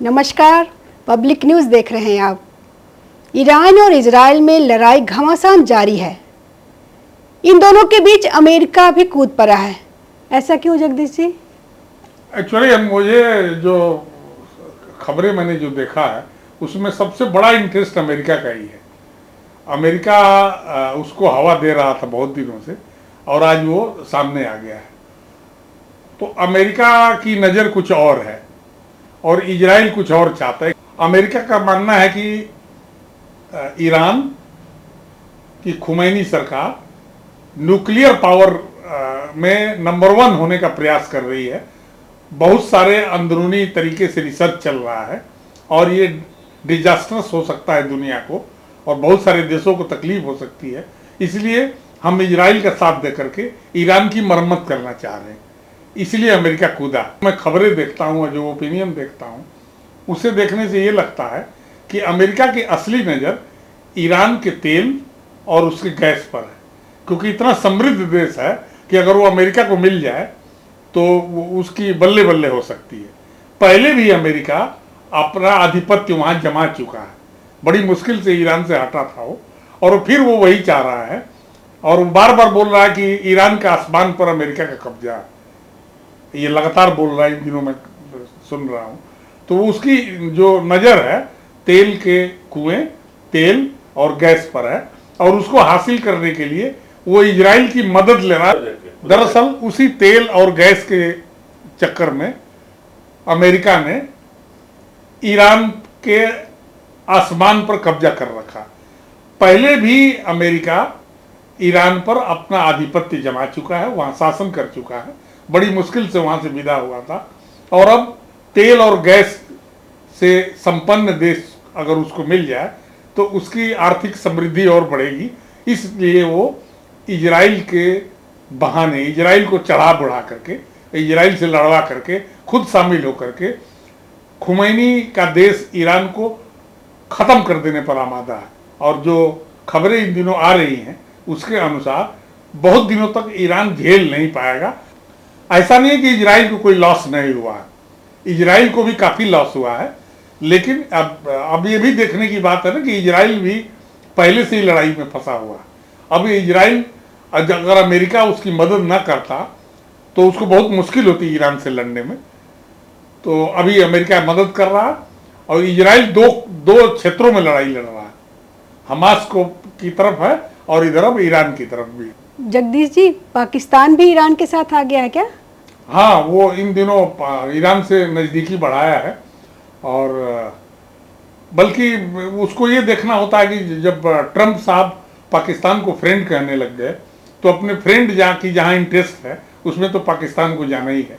नमस्कार, public news देख रहे हैं आप। ईरान और इजराइल में लड़ाई घमासान जारी है। इन दोनों के बीच अमेरिका भी कूद पड़ा है। ऐसा क्यों जगदीश जी? एक्चुअली मुझे जो खबरें मैंने जो देखा है उसमें सबसे बड़ा इंटरेस्ट अमेरिका का ही है। अमेरिका उसको हवा दे रहा था बहुत दिनों से और आज वो सामने आ गया है। तो अमेरिका की नज़र कुछ और है और इजराइल कुछ और चाहता है। अमेरिका का मानना है कि ईरान की खुमैनी सरकार न्यूक्लियर पावर में नंबर 1 होने का प्रयास कर रही है। बहुत सारे अंदरूनी तरीके से रिसर्च चल रहा है और ये डिजास्टर्स हो सकता है दुनिया को और बहुत सारे देशों को तकलीफ हो सकती है। इसलिए हम इजराइल का साथ दे करके ईरान की मरम्मत करना चाह रहे हैं, इसलिए अमेरिका कूदा। मैं खबरें देखता हूँ और जो ओपिनियन देखता हूँ उसे देखने से ये लगता है कि अमेरिका की असली नज़र ईरान के तेल और उसके गैस पर है, क्योंकि इतना समृद्ध देश है कि अगर वो अमेरिका को मिल जाए तो उसकी बल्ले बल्ले हो सकती है। पहले भी अमेरिका अपना आधिपत्य वहाँ जमा चुका है, बड़ी मुश्किल से ईरान से हटा था वो, और फिर वो वही चाह रहा है और बार बार बोल रहा है कि ईरान के आसमान पर अमेरिका का कब्जा है। ये लगातार बोल रहा है, इन दिनों में सुन रहा हूँ। तो उसकी जो नज़र है तेल के कुएं, तेल और गैस पर है और उसको हासिल करने के लिए वो इजराइल की मदद ले रहा है। दरअसल उसी तेल और गैस के चक्कर में अमेरिका ने ईरान के आसमान पर कब्जा कर रखा। पहले भी अमेरिका ईरान पर अपना आधिपत्य जमा चुका है, वहाँ शासन कर चुका है, बड़ी मुश्किल से वहाँ से विदा हुआ था और अब तेल और गैस से संपन्न देश अगर उसको मिल जाए तो उसकी आर्थिक समृद्धि और बढ़ेगी। इसलिए वो इजराइल के बहाने, इजराइल को चढ़ा बढ़ा करके, इजराइल से लड़वा करके, खुद शामिल होकर के खुमैनी का देश ईरान को ख़त्म कर देने पर आमादा है। और जो खबरें इन दिनों आ रही हैं उसके अनुसार बहुत दिनों तक ईरान झेल नहीं पाएगा। ऐसा नहीं है कि इजराइल को कोई लॉस नहीं हुआ है, इजराइल को भी काफ़ी लॉस हुआ है, लेकिन अब ये भी देखने की बात है ना कि इजराइल भी पहले से ही लड़ाई में फंसा हुआ है। अब इजराइल अगर अमेरिका उसकी मदद ना करता तो उसको बहुत मुश्किल होती ईरान से लड़ने में। तो अभी अमेरिका मदद कर रहा है और इजराइल दो क्षेत्रों में लड़ाई लड़ रहा है, हमास को की तरफ है और इधर अब ईरान की तरफ भी। जगदीश जी, पाकिस्तान भी ईरान के साथ आ गया है क्या? हाँ, वो इन दिनों ईरान से नज़दीकी बढ़ाया है और बल्कि उसको ये देखना होता है कि जब ट्रंप साहब पाकिस्तान को फ्रेंड कहने लग गए तो अपने फ्रेंड जहाँ इंटरेस्ट है उसमें तो पाकिस्तान को जाना ही है।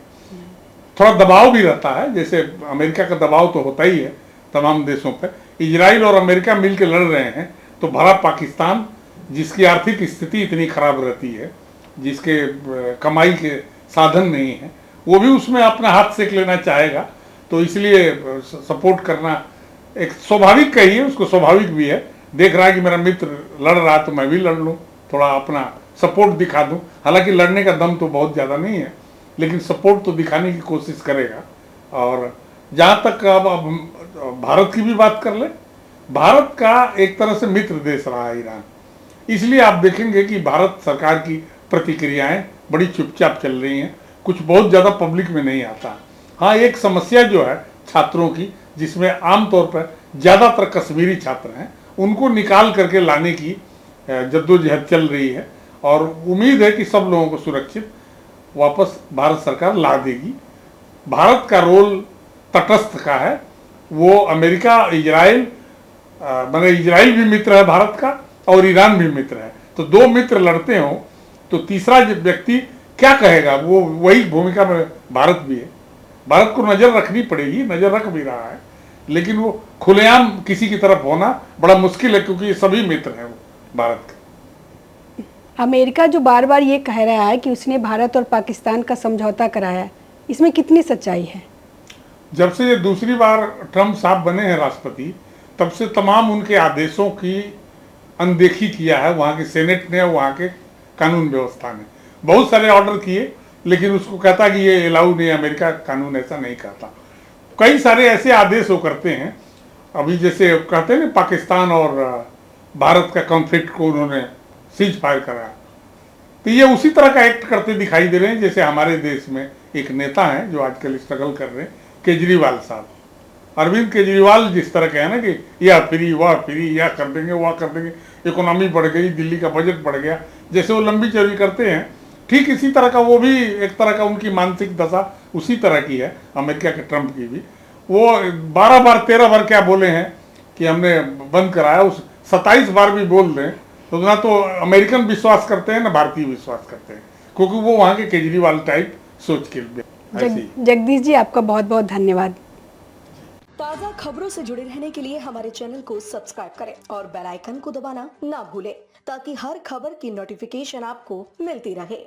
थोड़ा दबाव भी रहता है, जैसे अमेरिका का दबाव तो होता ही है तमाम देशों पर। इजराइल और अमेरिका मिलकर लड़ रहे हैं तो भला पाकिस्तान, जिसकी आर्थिक स्थिति इतनी खराब रहती है, जिसके कमाई के साधन नहीं है, वो भी उसमें अपना हाथ सेक लेना चाहेगा। तो इसलिए सपोर्ट करना एक स्वाभाविक का ही है, उसको स्वाभाविक भी है। देख रहा है कि मेरा मित्र लड़ रहा है तो मैं भी लड़ लूँ, थोड़ा अपना सपोर्ट दिखा दूँ। हालांकि लड़ने का दम तो बहुत ज़्यादा नहीं है, लेकिन सपोर्ट तो दिखाने की कोशिश करेगा। और जहाँ तक अब भारत की भी बात कर ले, भारत का एक तरह से मित्र देश रहा है ईरान, इसलिए आप देखेंगे कि भारत सरकार की प्रतिक्रियाएं बड़ी चुपचाप चल रही हैं, कुछ बहुत ज़्यादा पब्लिक में नहीं आता। हाँ, एक समस्या जो है छात्रों की, जिसमें आमतौर पर ज़्यादातर कश्मीरी छात्र हैं, उनको निकाल करके लाने की जद्दोजहद चल रही है और उम्मीद है कि सब लोगों को सुरक्षित वापस भारत सरकार ला देगी। भारत का रोल तटस्थ का है, वो अमेरिका, इजराइल, मैंने इजराइल भी मित्र है भारत का और ईरान भी मित्र है, तो दो मित्र लड़ते हो तो तीसरा व्यक्ति क्या कहेगा, वो वही भूमिका में भारत भी है। भारत को नज़र रखनी पड़ेगी, नज़र रख भी रहा है, लेकिन वो खुलेआम किसी की तरफ होना बड़ा मुश्किल है क्योंकि ये सभी मित्र हैं वो भारत के। अमेरिका जो बार बार ये कह रहा है कि उसने भारत और पाकिस्तान का समझौता कराया है, इसमें कितनी सच्चाई है? जब से ये दूसरी बार ट्रंप साहब बने हैं राष्ट्रपति, तब से तमाम उनके आदेशों की अनदेखी किया है वहाँ के सेनेट ने, वहाँ के कानून व्यवस्था ने। बहुत सारे ऑर्डर किए, लेकिन उसको कहता कि ये अलाउ नहीं, अमेरिका कानून ऐसा नहीं कहता। कई सारे ऐसे आदेश वो करते हैं। अभी जैसे कहते हैं ना, पाकिस्तान और भारत का कॉन्फ्लिक्ट को उन्होंने सीज फायर करा, तो ये उसी तरह का एक्ट करते दिखाई दे रहे हैं। जैसे हमारे देश में एक नेता हैं जो आजकल स्ट्रगल कर रहे हैं, केजरीवाल साहब, अरविंद केजरीवाल, जिस तरह के है ना कि यह फ्री वह फ्री, यह कर देंगे वह कर देंगे, इकोनॉमी बढ़ गई, दिल्ली का बजट बढ़ गया, जैसे वो लंबी चौड़ी करते हैं, ठीक इसी तरह का वो भी एक तरह का उनकी मानसिक दशा उसी तरह की है। अमेरिका के ट्रंप की भी वो 12 बार 13 बार क्या बोले हैं कि हमने बंद कराया, उस 27 बार भी बोल दें तो ना तो अमेरिकन विश्वास करते हैं ना भारतीय विश्वास करते हैं, क्योंकि वो वहाँ के केजरीवाल टाइप सोच के ऐसी। जगदीश जी, आपका बहुत बहुत धन्यवाद। ताज़ा खबरों से जुड़े रहने के लिए हमारे चैनल को सब्सक्राइब करें और बेल आइकन को दबाना ना भूलें, ताकि हर खबर की नोटिफिकेशन आपको मिलती रहे।